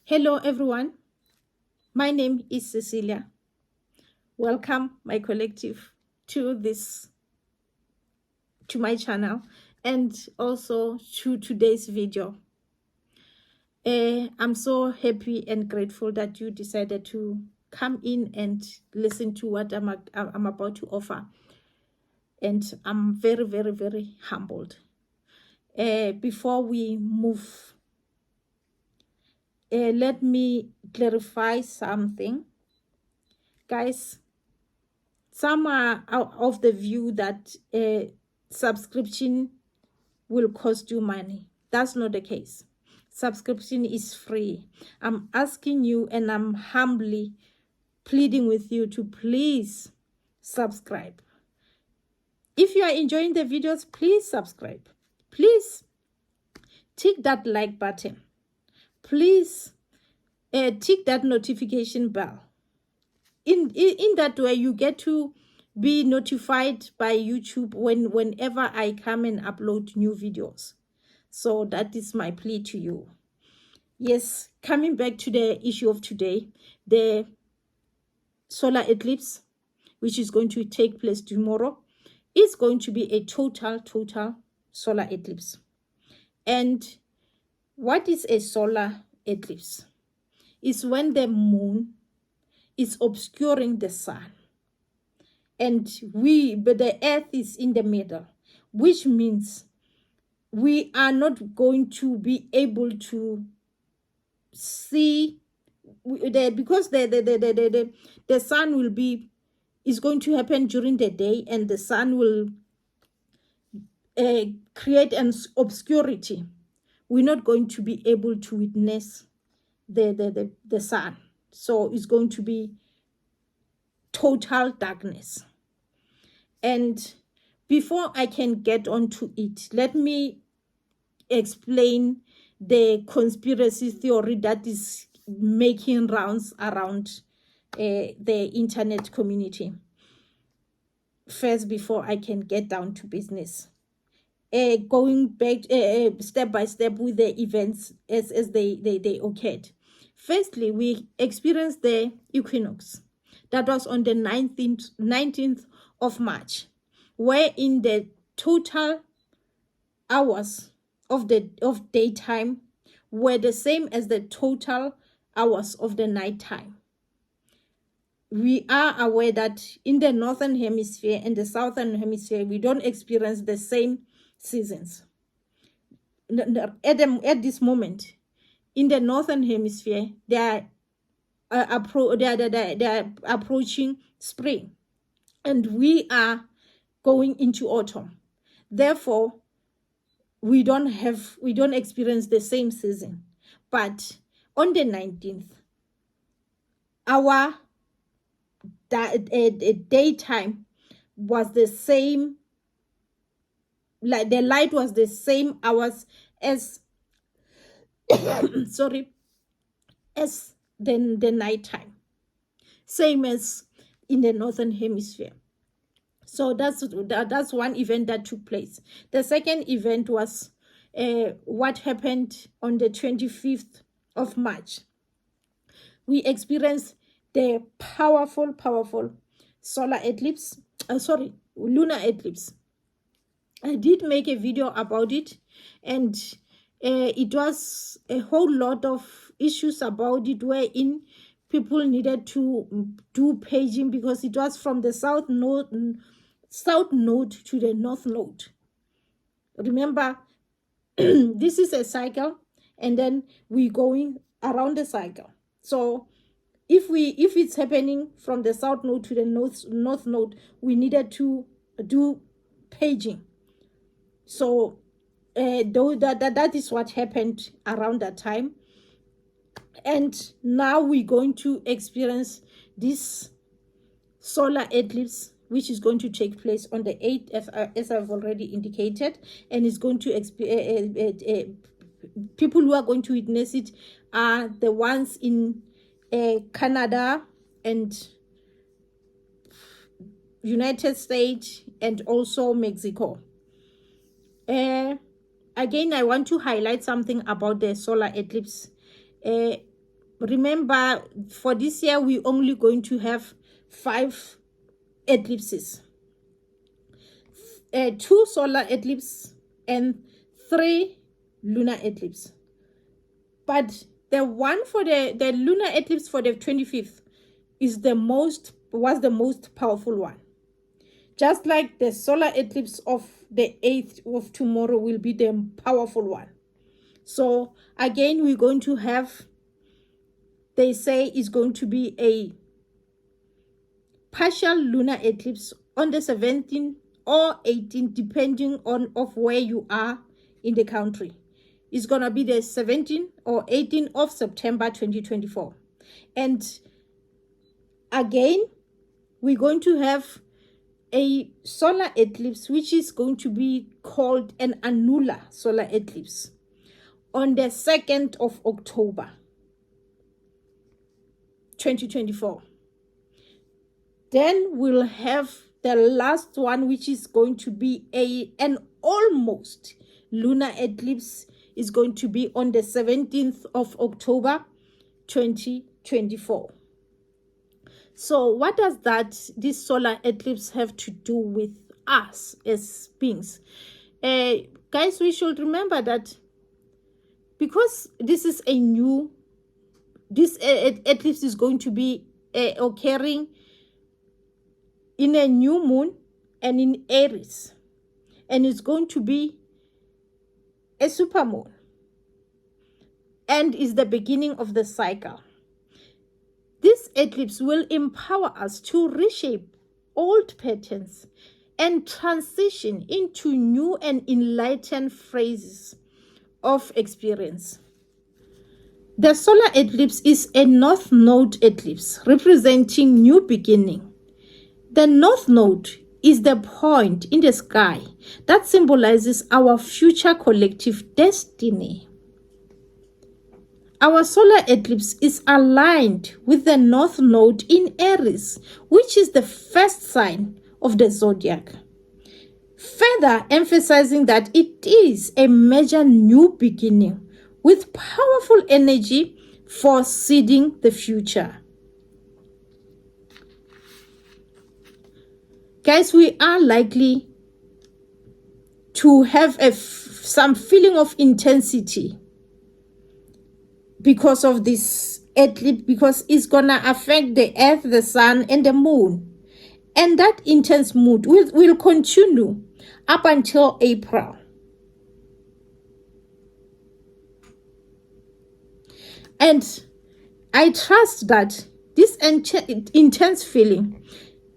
Hello everyone, my name is Cecilia. Welcome my collective to my channel and also to today's video. I'm so happy and grateful that you decided to come in and listen to what I'm about to offer, and I'm very, very, very humbled. Before we move, let me clarify something, guys. Some are of the view that subscription will cost you money. That's not the case. Subscription is free. I'm asking you and I'm humbly pleading with you to please subscribe. If you are enjoying the videos, please subscribe. Please tick that like button. Please tick that notification bell. In that way, you get to be notified by YouTube whenever I come and upload new videos. So that is my plea to you. Yes, coming back to the issue of today, the solar eclipse, which is going to take place tomorrow, is going to be a total solar eclipse. And what is a solar eclipse? It's when the moon is obscuring the sun, and but the earth is in the middle, which means we are not going to be able to see because the sun is going to happen during the day, and the sun will create an obscurity. We're not going to be able to witness the sun, so it's going to be total darkness. And before I can get onto it, let me explain the conspiracy theory that is making rounds around the internet community. First, before I can get down to business, going back step by step with the events as they occurred. Firstly, we experienced the equinox. That was on the 19th of March, where in the total hours of daytime were the same as the total hours of the nighttime. We are aware that in the northern hemisphere and the southern hemisphere, we don't experience the same seasons. At this moment, in the northern hemisphere, they are approaching spring, and we are going into autumn. Therefore, we don't experience the same season. But on the 19th, our daytime was the same, like the light was the same hours as sorry, as the nighttime, same as in the northern hemisphere. So that's one event that took place. The second event was what happened on the 25th of March. We experienced the powerful solar eclipse, lunar eclipse. I did make a video about it, and it was a whole lot of issues about it, wherein people needed to do paging because it was from the south node to the north node. Remember, this is a cycle, and then we're going around the cycle. So if it's happening from the south node to the north node, we needed to do paging. So that is what happened around that time. And now we're going to experience this solar eclipse, which is going to take place on the 8th, as I've already indicated, and it's going to people who are going to witness it are the ones in Canada and United States and also Mexico. Again, I want to highlight something about the solar eclipse. remember, for this year, we're only going to have 5 eclipses. 2 solar eclipse and 3 lunar eclipse. But the one for the lunar eclipse for the 25th was the most powerful one. Just like the solar eclipse of the 8th of tomorrow will be the powerful one. So again, we're going to have, they say it's going to be a partial lunar eclipse on the 17th or 18th, depending on of where you are in the country. It's going to be the 17th or 18th of September 2024. And again, we're going to have a solar eclipse, which is going to be called an annular solar eclipse on the 2nd of October 2024. Then we'll have the last one, which is going to be an almost lunar eclipse. Is going to be on the 17th of October 2024. So what does this solar eclipse have to do with us as beings? Guys, we should remember that because this is this eclipse is going to be occurring in a new moon and in Aries, and it's going to be a supermoon, and is the beginning of the cycle. This eclipse will empower us to reshape old patterns and transition into new and enlightened phases of experience. The solar eclipse is a north node eclipse representing new beginning. The north node is the point in the sky that symbolizes our future collective destiny. Our solar eclipse is aligned with the north node in Aries, which is the first sign of the zodiac, further emphasizing that it is a major new beginning with powerful energy foreseeing the future. Guys, we are likely to have some feeling of intensity because of this eclipse, because it's going to affect the earth, the sun, and the moon. And that intense mood will continue up until April. And I trust that this intense feeling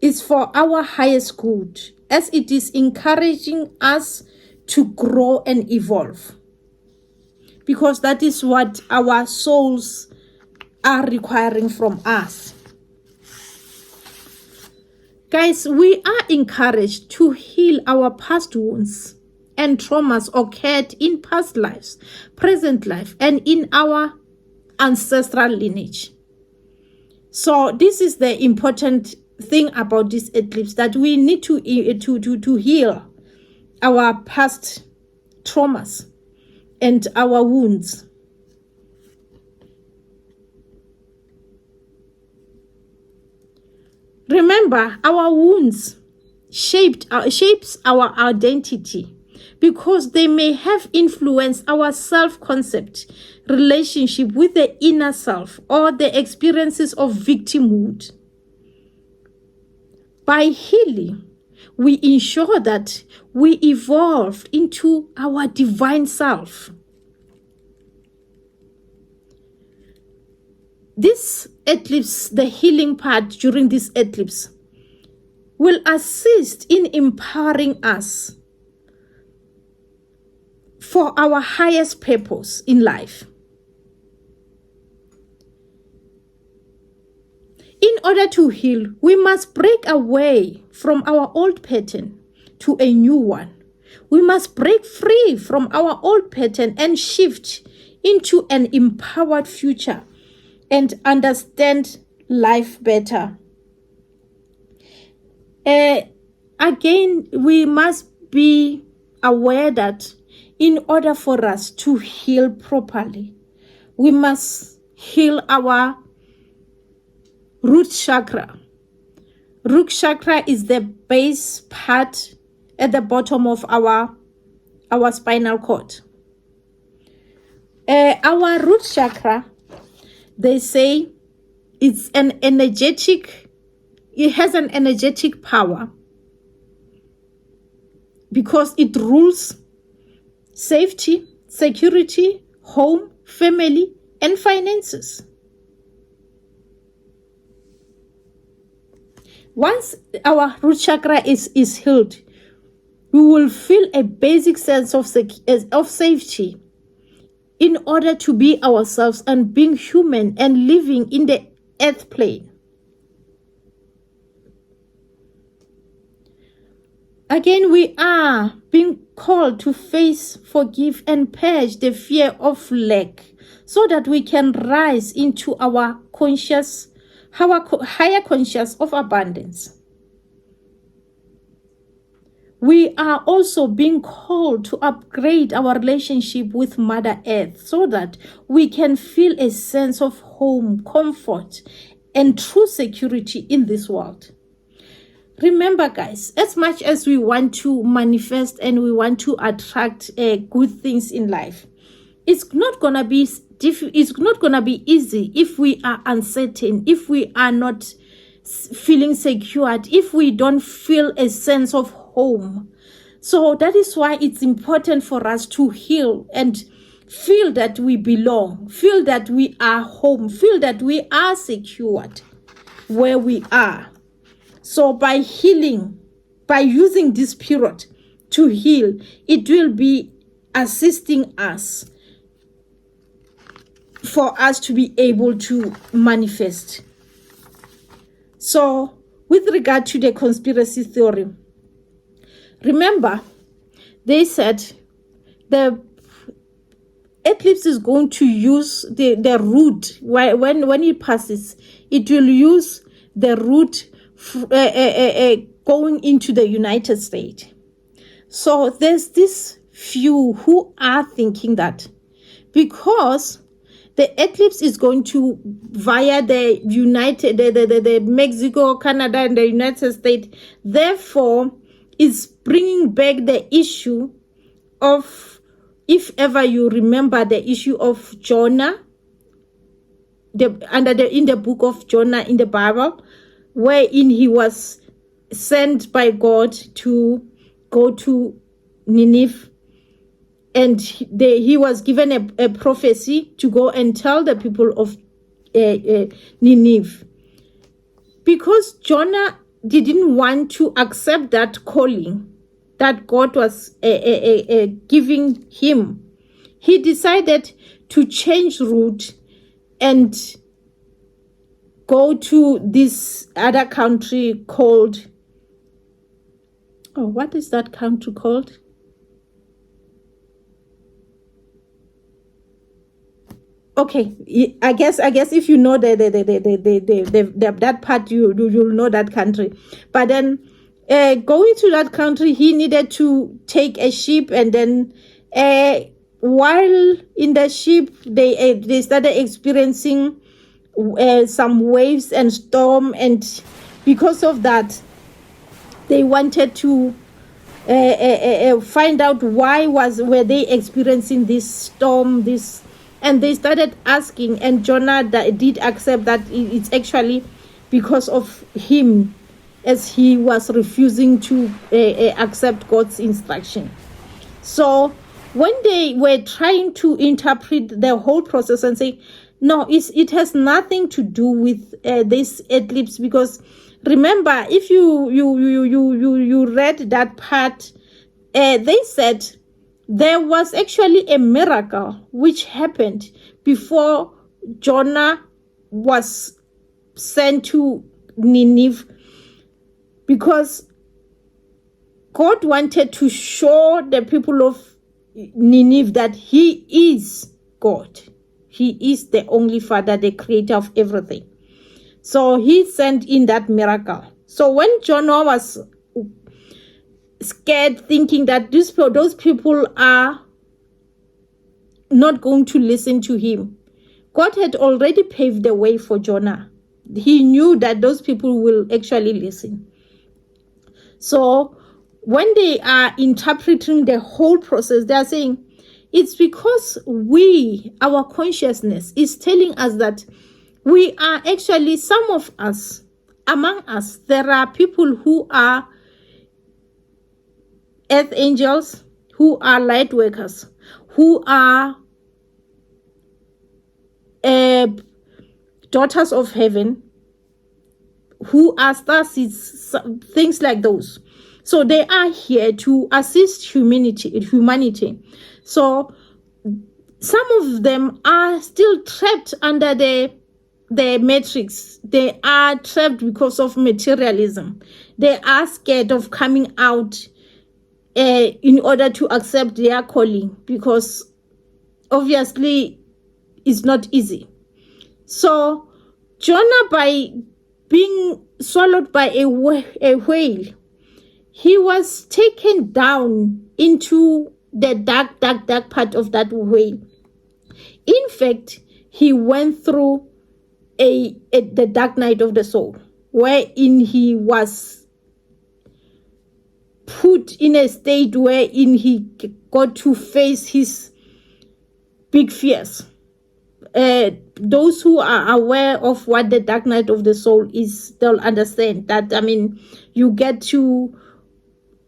is for our highest good, as it is encouraging us to grow and evolve, because that is what our souls are requiring from us. Guys, we are encouraged to heal our past wounds and traumas occurred in past lives, present life, and in our ancestral lineage. So this is the important thing about this eclipse, that we need to heal our past traumas and our wounds. Remember, our wounds shapes our identity, because they may have influenced our self-concept, relationship with the inner self, or the experiences of victimhood. By healing, we ensure that we evolve into our divine self. This eclipse, the healing part during this eclipse, will assist in empowering us for our highest purpose in life. In order to heal, we must break away from our old pattern to a new one. We must break free from our old pattern and shift into an empowered future and understand life better. Again, we must be aware that in order for us to heal properly, we must heal our root chakra. Root chakra is the base part at the bottom of our spinal cord. Our root chakra, they say, it has an energetic power because it rules safety, security, home, family, and finances. Once our root chakra is healed, we will feel a basic sense of safety in order to be ourselves and being human and living in the earth plane. Again, we are being called to face, forgive, and purge the fear of lack so that we can rise into our higher conscious of abundance. We are also being called to upgrade our relationship with Mother Earth so that we can feel a sense of home, comfort, and true security in this world. Remember, guys, as much as we want to manifest and we want to attract good things in life, it's not gonna be easy if we are uncertain, if we are not feeling secured, if we don't feel a sense of home. So that is why it's important for us to heal and feel that we belong, feel that we are home, feel that we are secured where we are. So by healing, by using this period to heal, it will be assisting us for us to be able to manifest. So with regard to the conspiracy theory, remember, they said the eclipse is going to use the route. When it passes, it will use the route going into the United States. So there's this few who are thinking that because the eclipse is going to via the Mexico, Canada, and the United States, therefore is bringing back the issue of, if ever you remember, the issue of Jonah, in the book of Jonah in the Bible, wherein he was sent by God to go to Nineveh, and he was given a prophecy to go and tell the people of Nineveh. Because Jonah didn't want to accept that calling that God was giving him, he decided to change route and go to this other country called, what is that country called? Okay, I guess if you know that part, you'll know that country. But then going to that country, he needed to take a ship, and then while in the ship, they started experiencing some waves and storm, and because of that, they wanted to find out were they experiencing this storm, and they started asking, and Jonah did accept that it's actually because of him, as he was refusing to accept God's instruction. So when they were trying to interpret the whole process and say, no, it has nothing to do with this eclipse, because remember, if you read that part, they said there was actually a miracle which happened before Jonah was sent to Nineveh, because God wanted to show the people of Nineveh that he is God. He is the only Father, the creator of everything. So he sent in that miracle. So when Jonah was scared, thinking that those people are not going to listen to him, God had already paved the way for Jonah. He knew that those people will actually listen. So when they are interpreting the whole process, they are saying, it's because our consciousness is telling us that we are actually, some of us, among us, there are people who are earth angels, who are light workers, who are daughters of heaven, who are star seeds, things like those. So they are here to assist humanity. So some of them are still trapped under the matrix. They are trapped because of materialism. They are scared of coming out in order to accept their calling, because obviously it's not easy. So Jonah, by being swallowed by a whale, he was taken down into the dark part of that whale. In fact, he went through the dark night of the soul, wherein he was put in a state wherein he got to face his big fears. Those who are aware of what the dark night of the soul is, they'll understand that. I mean, you get to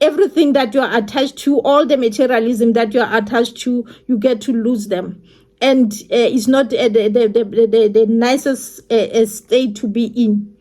everything that you are attached to, all the materialism that you are attached to, you get to lose them. And it's not the nicest state to be in,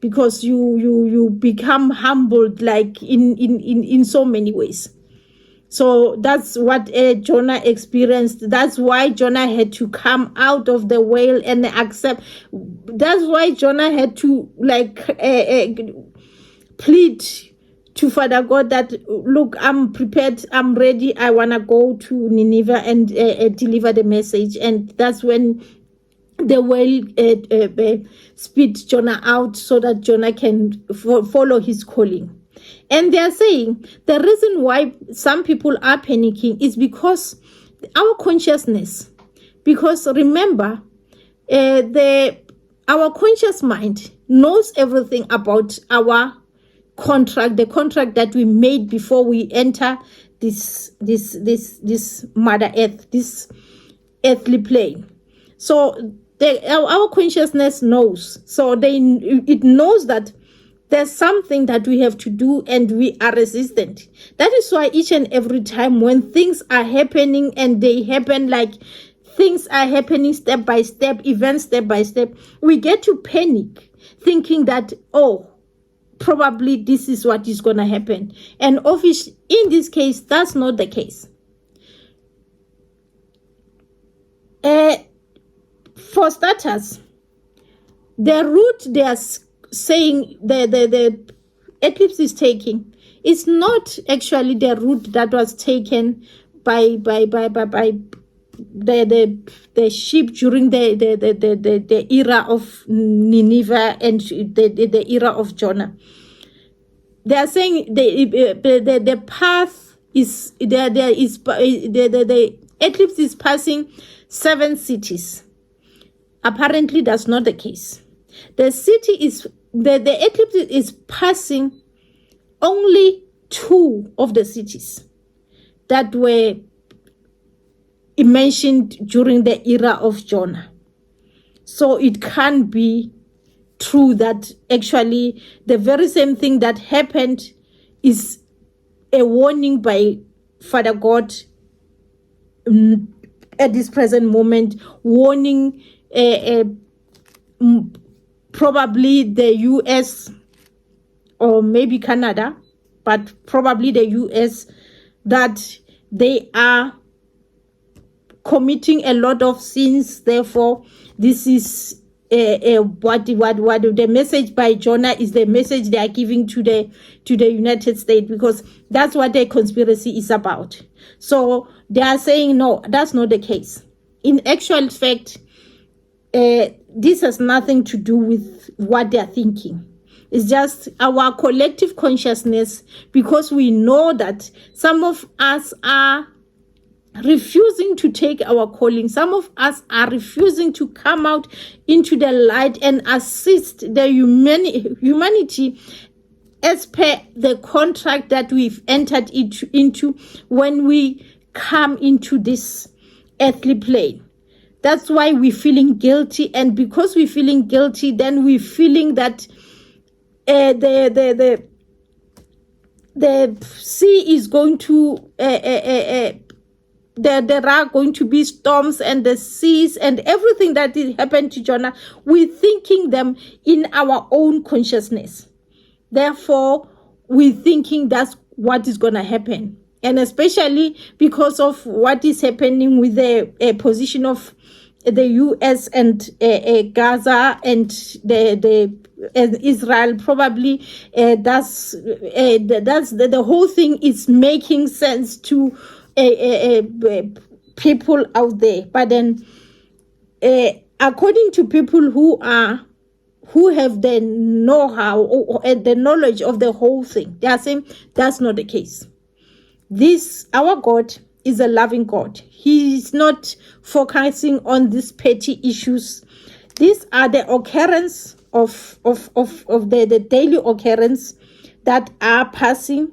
because you become humbled, like in so many ways. So that's what Jonah experienced. That's why Jonah had to come out of the whale and accept. That's why Jonah had to plead to Father God that, look, I'm prepared, I'm ready, I want to go to Nineveh and deliver the message. And that's when the whale spit Jonah out so that Jonah can follow his calling. And they are saying the reason why some people are panicking is because our consciousness, because remember, our conscious mind knows everything about our contract, the contract that we made before we enter this Mother Earth, this earthly plane. So our consciousness knows. So it knows that there's something that we have to do, and we are resistant. That is why each and every time when things are happening, and they happen like things are happening step by step, events step by step, we get to panic, thinking that, oh, probably this is what is going to happen. And obviously, in this case, that's not the case. For starters, the route they are saying the eclipse is taking is not actually the route that was taken by the ship during the era of Nineveh and the era of Jonah. They are saying the path is the eclipse is passing 7 cities. Apparently, that's not the case. The eclipse is passing only 2 of the cities that were mentioned during the era of Jonah. So it can't be true that actually the very same thing that happened is a warning by Father God at this present moment, warning probably the US or maybe Canada, but probably the US, that they are committing a lot of sins. Therefore, this is what the message by Jonah is, the message they are giving to the United States, because that's what the conspiracy is about. So they are saying, no, that's not the case. In actual fact, this has nothing to do with what they are thinking. It's just our collective consciousness, because we know that some of us are refusing to take our calling. Some of us are refusing to come out into the light and assist the humanity as per the contract that we've entered into when we come into this earthly plane. That's why we're feeling guilty, and because we're feeling guilty, then we're feeling that the sea is going to there are going to be storms, and the seas and everything that happened to Jonah, we're thinking them in our own consciousness. Therefore, we're thinking that's what is going to happen. And especially because of what is happening with the position of the US and Gaza and Israel, probably that's the whole thing is making sense to people out there. But then, according to people who have the know-how or the knowledge of the whole thing, they are saying that's not the case. Our God is a loving God. He is not focusing on these petty issues. These are the occurrence of the daily occurrence that are passing.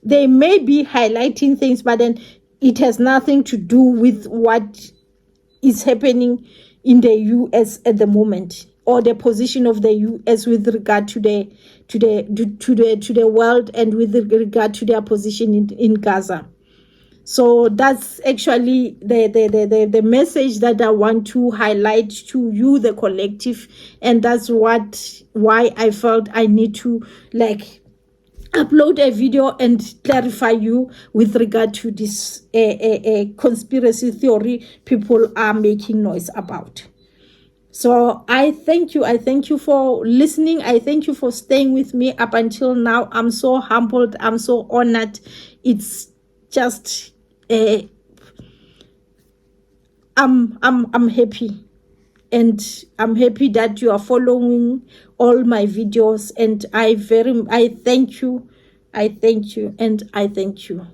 They may be highlighting things, but then it has nothing to do with what is happening in the US at the moment, or the position of the US with regard to the world, and with regard to their position in Gaza. So that's actually the message that I want to highlight to you, the collective, and that's why I felt I need to upload a video and clarify you with regard to this conspiracy theory people are making noise about. So I thank you for listening. I thank you for staying with me up until now. I'm so humbled, I'm so honored. It's just I'm happy, and I'm happy that you are following all my videos, and I thank you, and I thank you.